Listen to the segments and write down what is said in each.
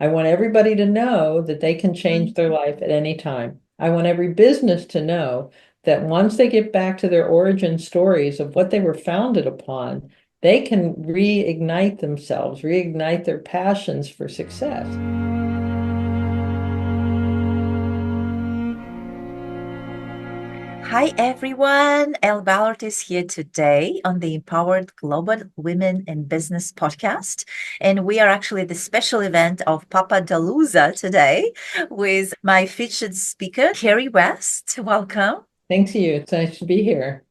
I want everybody to know that they can change their life at any time. I want every business to know that once they get back to their origin stories of what they were founded upon, they can reignite themselves, reignite their passions for success. Hi everyone, Elle Ballard is here today on the Empowered Global Women in Business podcast. And we are actually the special event of Papa Dalooza today with my featured speaker, Carrie West. Welcome. Thanks to you. It's nice to be here.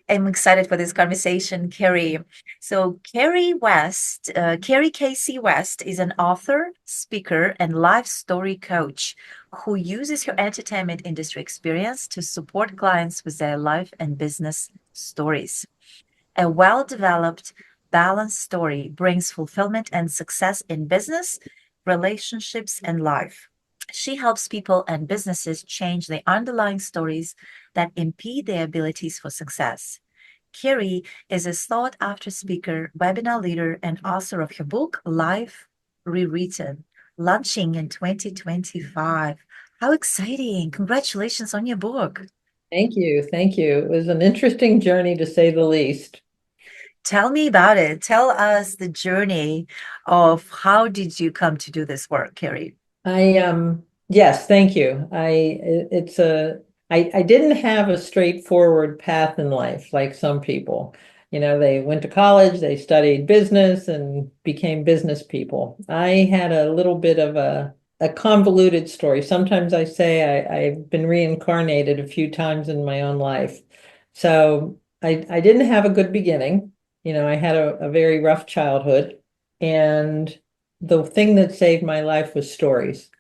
I'm excited for this conversation, Carrie. So, Carrie Casey West is an author, speaker, and life story coach who uses her entertainment industry experience to support clients with their life and business stories. A well developed, balanced story brings fulfillment and success in business, relationships, and life. She helps people and businesses change the underlying stories that impede their abilities for success. Carrie is a sought after speaker, webinar leader, and author of her book, Life Rewritten, launching in 2025. How exciting! Congratulations on your book. Thank you. Thank you. It was an interesting journey to say the least. Tell me about it. Tell us the journey of how did you come to do this work, Carrie? Yes, thank you. It's I didn't have a straightforward path in life like some people. They went to college, they studied business and became business people. I had a little bit of a convoluted story. Sometimes I say I've been reincarnated a few times in my own life. So I didn't have a good beginning. I had a very rough childhood, and the thing that saved my life was stories.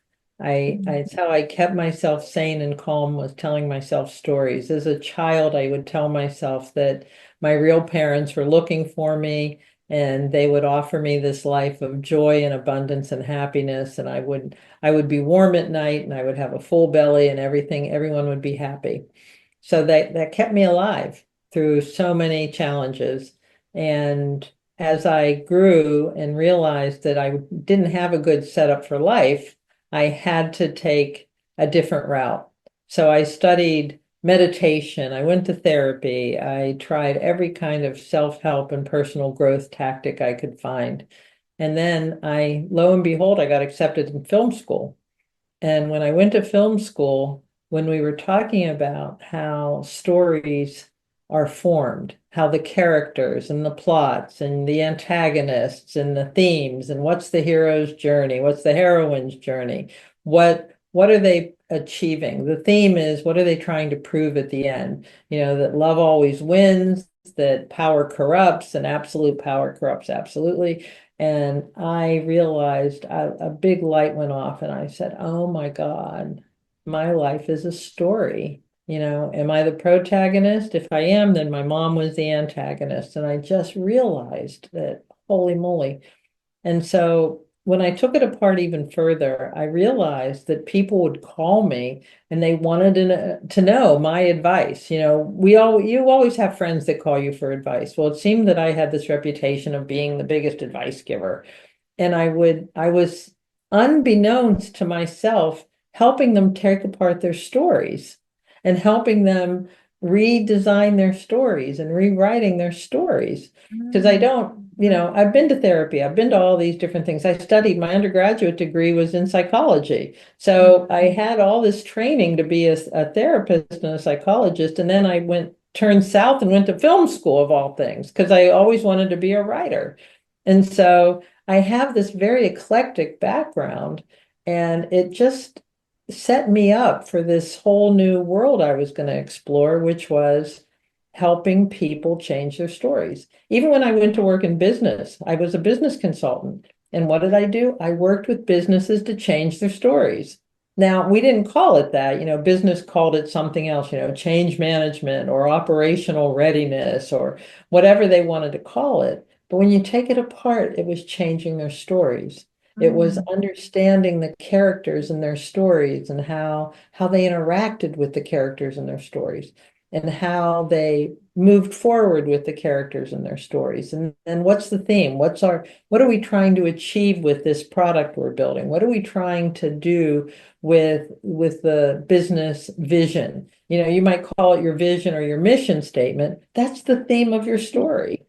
It's how I kept myself sane and calm, was telling myself stories. As a child, I would tell myself that my real parents were looking for me and they would offer me this life of joy and abundance and happiness. And I would be warm at night and I would have a full belly and everyone would be happy. So that kept me alive through so many challenges. And as I grew and realized that I didn't have a good setup for life, I had to take a different route. So I studied meditation, I went to therapy, I tried every kind of self-help and personal growth tactic I could find. And then lo and behold, I got accepted in film school. And when I went to film school, when we were talking about how stories are formed, how the characters and the plots and the antagonists and the themes and what's the hero's journey, what's the heroine's journey, what are they achieving? The theme is, what are they trying to prove at the end? That love always wins, that power corrupts, and absolute power corrupts absolutely. And I realized a big light went off, and I said, oh my God, my life is a story. Am I the protagonist? If I am, then my mom was the antagonist. And I just realized that, holy moly. And so when I took it apart even further, I realized that people would call me and they wanted to know my advice. You always have friends that call you for advice. Well, it seemed that I had this reputation of being the biggest advice giver. And I was unbeknownst to myself, helping them take apart their stories and helping them redesign their stories and rewriting their stories. Because I Mm. don't, I've been to therapy, I've been to all these different things. I studied, my undergraduate degree was in psychology. So I had all this training to be a therapist and a psychologist. And then turned south and went to film school of all things, because I always wanted to be a writer. And so I have this very eclectic background, and it just set me up for this whole new world I was going to explore, which was helping people change their stories. Even when I went to work in business, I was a business consultant. And what did I do? I worked with businesses to change their stories. Now, we didn't call it that, business called it something else, change management or operational readiness or whatever they wanted to call it. But when you take it apart, it was changing their stories. It was Mm. understanding the characters and their stories and how they interacted with the characters and their stories. and how they moved forward with the characters in their stories. And what's the theme? What are we trying to achieve with this product we're building? What are we trying to do with the business vision? You know, you might call it your vision or your mission statement. That's the theme of your story.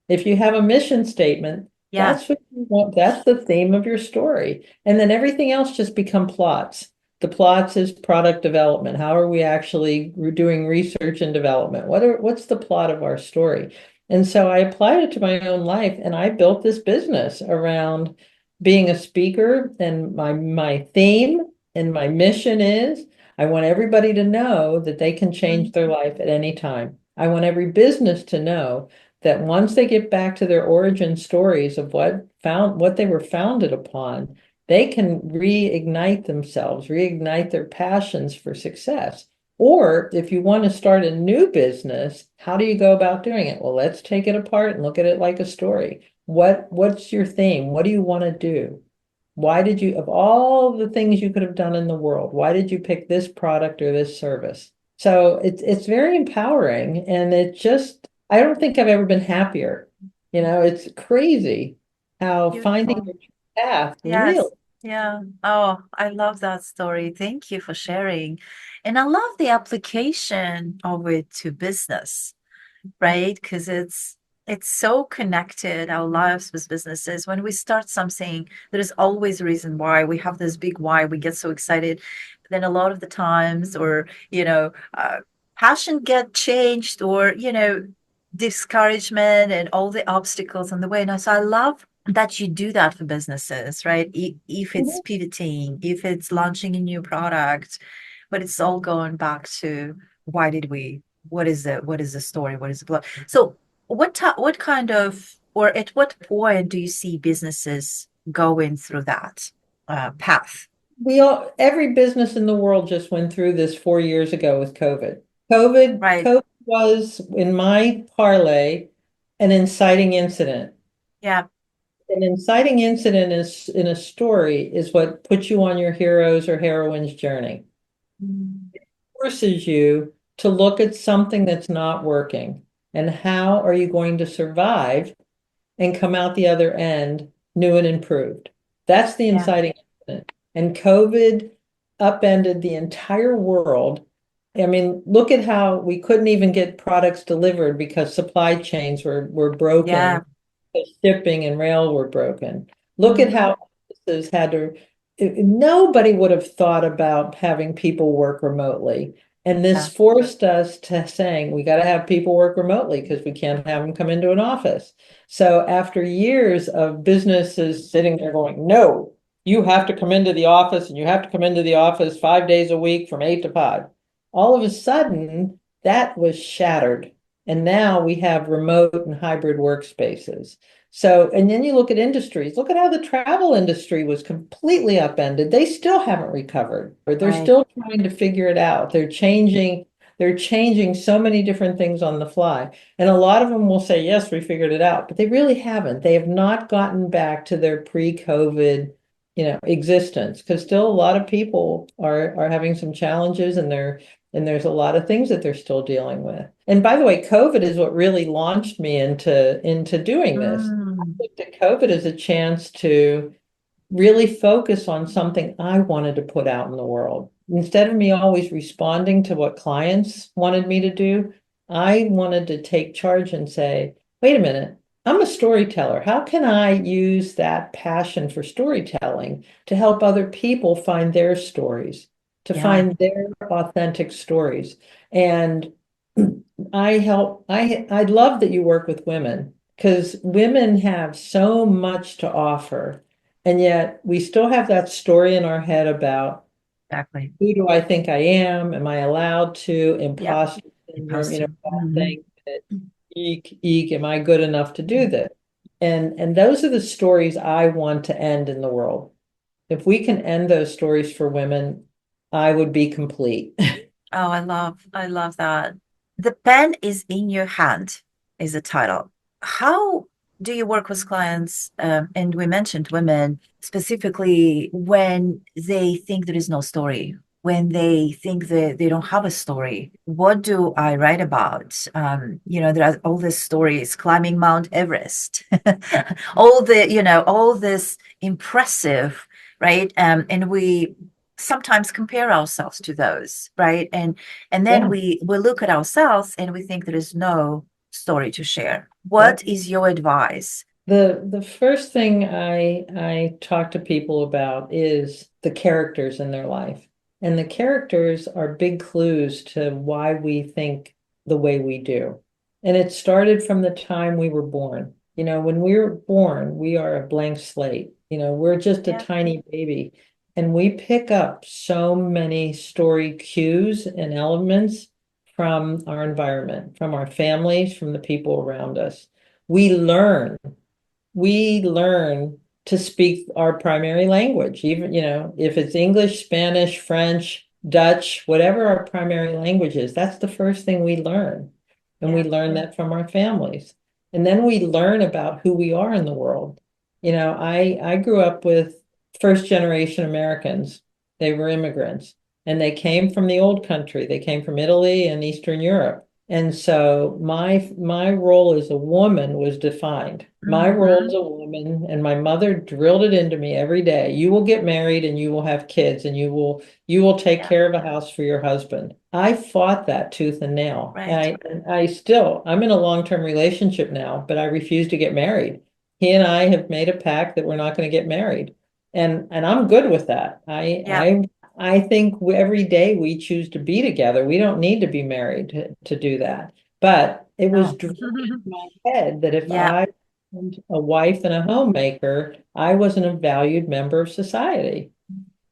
If you have a mission statement, Yeah. that's what you want, that's the theme of your story. And then everything else just become plots. The plots is product development. How are we actually doing research and development? What's the plot of our story? And so I applied it to my own life and I built this business around being a speaker, and my theme and my mission is I want everybody to know that they can change Mhm. their life at any time. I want every business to know that once they get back to their origin stories of what they were founded upon, they can reignite themselves, reignite their passions for success. Or if you want to start a new business, how do you go about doing it? Well, let's take it apart and look at it like a story. What's your theme? What do you want to do? Why did you, of all the things you could have done in the world, why did you pick this product or this service? So it's very empowering, and it just I don't think I've ever been happier. You know, it's crazy how finding Beautiful. your path really. Yes. Yeah. Oh, I love that story. Thank you for sharing. And I love the application of it to business, right? Because it's so connected, our lives with businesses. When we start something, there is always a reason why. We have this big why, we get so excited. But then a lot of the times, or passion get changed, or discouragement and all the obstacles on the way. And so I love that you do that for businesses, right? If it's Mhm. pivoting, if it's launching a new product, but it's all going back to why did we, what is the story, what is the plot? So what kind of, or at what point do you see businesses going through that path? Every business in the world just went through this 4 years ago with COVID. COVID, Right. COVID was, in my parlay, an inciting incident. Yeah. An inciting incident is in a story is what puts you on your hero's or heroine's journey. Mm. Forces you to look at something that's not working, and how are you going to survive and come out the other end new and improved. That's the Yeah. inciting incident. And COVID upended the entire world. I mean, look at how we couldn't even get products delivered because supply chains were Yeah. broken, shipping and rail were broken. Look at Mhm. how offices had to, nobody would have thought about having people work remotely. And this Yeah. forced us to saying we got to have people work remotely because we can't have them come into an office. So after years of businesses sitting there going, no, you have to come into the office and you have to come into the office 5 days a week from 8 to 5. All of a sudden, that was shattered. And now we have remote and hybrid workspaces. So, and then you look at industries, look at how the travel industry was completely upended. They still haven't recovered, or they're Right. still trying to figure it out. They're changing so many different things on the fly. And a lot of them will say, yes, we figured it out, but they really haven't. They have not gotten back to their pre-COVID, existence, because still a lot of people are having some challenges, and there's a lot of things that they're still dealing with. And by the way, COVID is what really launched me into doing this. I Mm. looked at COVID as a chance to really focus on something I wanted to put out in the world. Instead of me always responding to what clients wanted me to do, I wanted to take charge and say, wait a minute, I'm a storyteller. How can I use that passion for storytelling to help other people find their stories, to Yeah. find their authentic stories? And I love that you work with women, because women have so much to offer. And yet we still have that story in our head about Exactly. who do I think I am? Am I allowed to? Yep. Imposter syndrome, Imposter. all Hmm. things that eek, am I good enough to do this? And those are the stories I want to end in the world. If we can end those stories for women, I would be complete. Oh, I love that. The pen is in your hand is the title. How do you work with clients? And we mentioned women specifically when they think there is no story. when they think that they don't have a story. What do I write about? There are all these stories, climbing Mount Everest, all this impressive, right? And we sometimes compare ourselves to those, right? And then Yeah. we look at ourselves and we think there is no story to share. Yep. What is your advice? The first thing I talk to people about is the characters in their life. And the characters are big clues to why we think the way we do. And it started from the time we were born. When we were born, we are a blank slate. We're just a Yeah, tiny baby. And we pick up so many story cues and elements from our environment, from our families, from the people around us. We learn to speak our primary language, even, if it's English, Spanish, French, Dutch, whatever our primary language is, that's the first thing we learn. And we yeah, learn that from our families. And then we learn about who we are in the world. I grew up with first generation Americans. They were immigrants and they came from the old country. They came from Italy and Eastern Europe. And so my role as a woman was defined. My role as hmm a woman, and my mother drilled it into me every day. You will get married and you will have kids and you will take yeah, care of a house for your husband. I fought that tooth and nail. right. I'm in a long-term relationship now, but I refuse to get married. He and I have made a pact that we're not going to get married. And I'm good with that. Yeah, I think every day we choose to be together. We don't need to be married to do that. But it was no. drilled in my head that if Yeah, I wasn't a wife and a homemaker, I wasn't a valued member of society.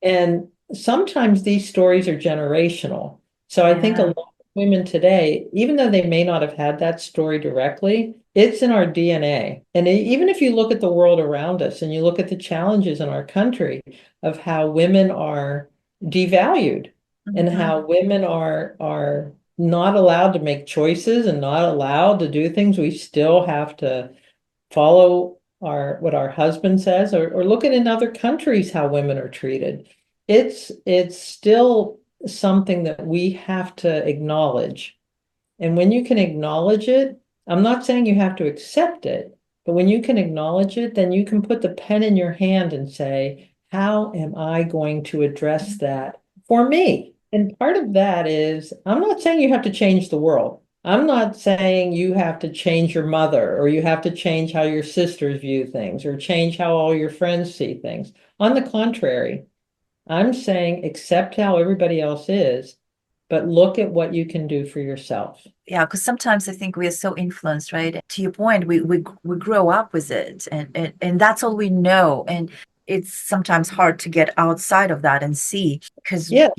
And sometimes these stories are generational. So I think a yeah, lot of women today, even though they may not have had that story directly, it's in our DNA. And even if you look at the world around us and you look at the challenges in our country of how women are devalued and hmm how women are not allowed to make choices and not allowed to do things, we still have to follow what our husband says, or look at in other countries how women are treated. It's still something that we have to acknowledge. And when you can acknowledge it, I'm not saying you have to accept it, but when you can acknowledge it, then you can put the pen in your hand and say, how am I going to address that for me? And part of that is, I'm not saying you have to change the world. I'm not saying you have to change your mother or you have to change how your sisters view things or change how all your friends see things. On the contrary, I'm saying accept how everybody else is, but look at what you can do for yourself. yeah. Because sometimes I think we are so influenced, right? To your point, we grow up with it, and that's all we know. And it's sometimes hard to get outside of that and see, because Yeah,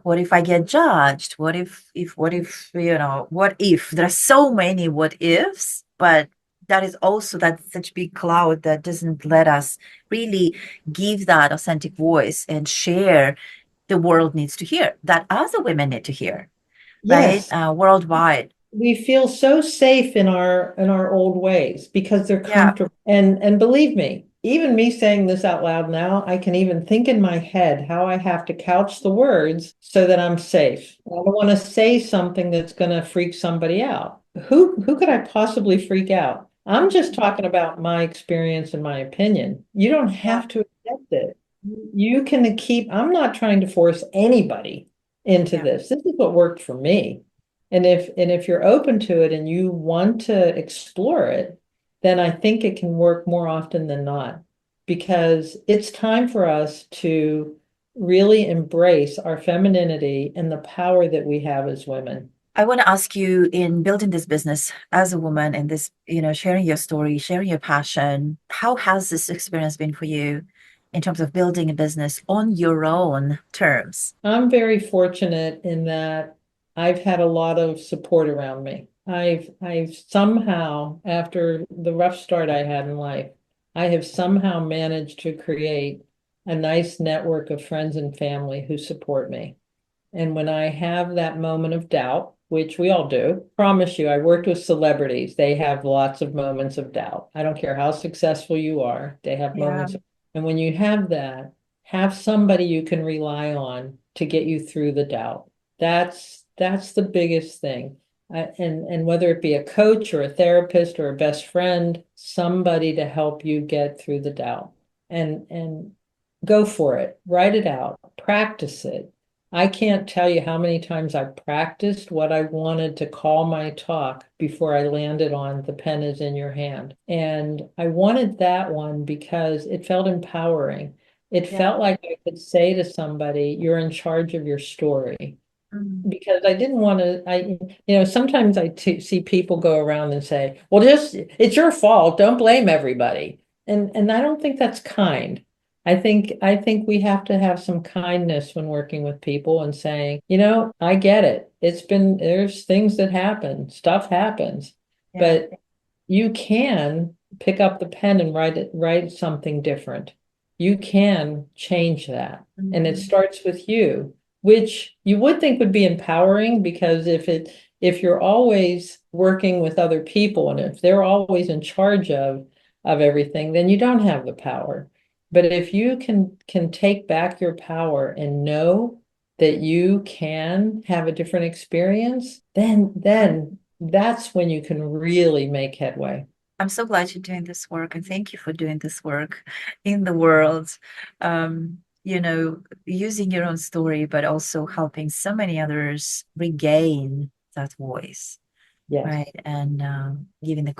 what if I get judged? What if there are so many what ifs, but that is also that such big cloud that doesn't let us really give that authentic voice and share the world needs to hear, that other women need to hear, right? yes. Worldwide. We feel so safe in our old ways because they're Yeah, comfortable. And believe me, even me saying this out loud now, I can even think in my head how I have to couch the words so that I'm safe. I don't want to say something that's going to freak somebody out. Who could I possibly freak out? I'm just talking about my experience and my opinion. You don't yeah, have to accept it. You can keep, I'm not trying to force anybody into yeah. this. This is what worked for me. And if you're open to it and you want to explore it, then I think it can work more often than not because it's time for us to really embrace our femininity and the power that we have as women. I want to ask you, in building this business as a woman and this, sharing your story, sharing your passion, how has this experience been for you in terms of building a business on your own terms? I'm very fortunate in that I've had a lot of support around me. I've somehow, after the rough start I had in life, I have somehow managed to create a nice network of friends and family who support me. And when I have that moment of doubt, which we all do, promise you, I worked with celebrities. They have lots of moments of doubt. I don't care how successful you are, they have Yeah. moments. And when you have that, have somebody you can rely on to get you through the doubt. That's the biggest thing. And whether it be a coach or a therapist or a best friend, somebody to help you get through the doubt. And go for it. Write it out. Practice it. I can't tell you how many times I practiced what I wanted to call my talk before I landed on the pen is in your hand. And I wanted that one because it felt empowering. It Yeah. felt like I could say to somebody, you're in charge of your story. Mhm. Because I didn't want to, sometimes I see people go around and say, well, just, it's your fault. Don't blame everybody. And I don't think that's kind. I think we have to have some kindness when working with people and saying, I get it. There's things that happen, stuff happens, Yeah. but you can pick up the pen and write something different. You can change that. And it Mhm. starts with you, which you would think would be empowering because if you're always working with other people and if they're always in charge of everything, then you don't have the power. But if you can take back your power and know that you can have a different experience, then that's when you can really make headway. I'm so glad you're doing this work, and thank you for doing this work in the world. Using your own story, but also helping so many others regain that voice, Yes. right? And giving them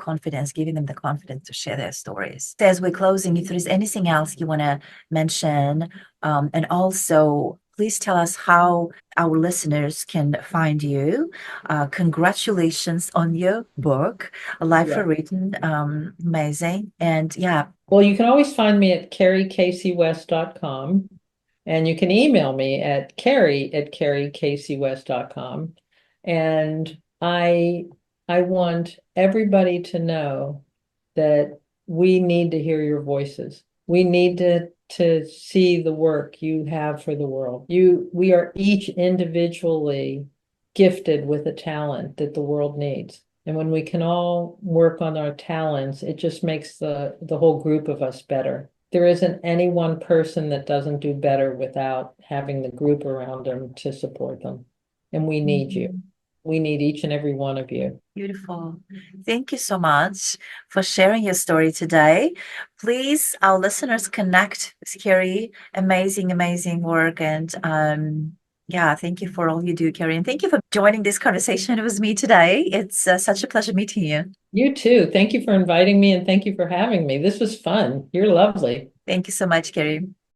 the confidence to share their stories. As we're closing, if there's anything else you want to mention, and also please tell us how our listeners can find you. Congratulations on your book, A Life for Yeah. Written. Amazing. And yeah, Well, you can always find me at carriecasey.com, and you can email me at carrie@carriecasey.com. And I want everybody to know that we need to hear your voices. We need to see the work you have for the world. We are each individually gifted with a talent that the world needs. And when we can all work on our talents, it just makes the whole group of us better. There isn't any one person that doesn't do better without having the group around them to support them. And we need you. mhm, We need each and every one of you. beautiful. Thank you so much for sharing your story today. Please, our listeners, connect with Carrie. Amazing, amazing work. And yeah, thank you for all you do, Carrie. And thank you for joining this conversation with me today. It's such a pleasure meeting you. You too. Thank you for inviting me and thank you for having me. This was fun. You're lovely. Thank you so much, Carrie.